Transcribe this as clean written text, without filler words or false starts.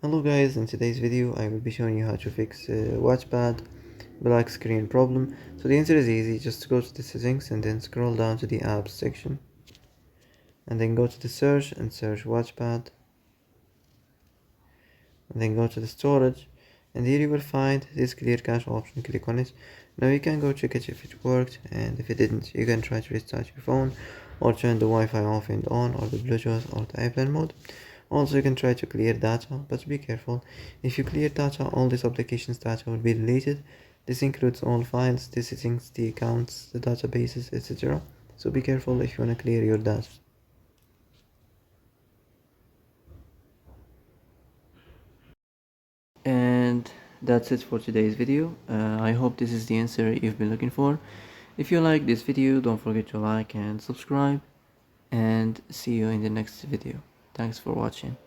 Hello guys, in today's video I will be showing you how to fix Wattpad black screen problem. So the answer is easy, just go to the settings and then scroll down to the apps section and then go to the search and search Wattpad and then go to the storage, and here you will find this clear cache option. Click on it. Now you can go check it if it worked, and if it didn't you can try to restart your phone or turn the Wi-Fi off and on, or the Bluetooth or the airplane mode. Also you can try to clear data, but be careful. If you clear data, all this application's data will be deleted. This includes all files, the settings, the accounts, the databases, etc. So be careful if you want to clear your data. And that's it for today's video. I hope this is the answer you've been looking for. If you like this video, don't forget to like and subscribe, and see you in the next video. Thanks for watching.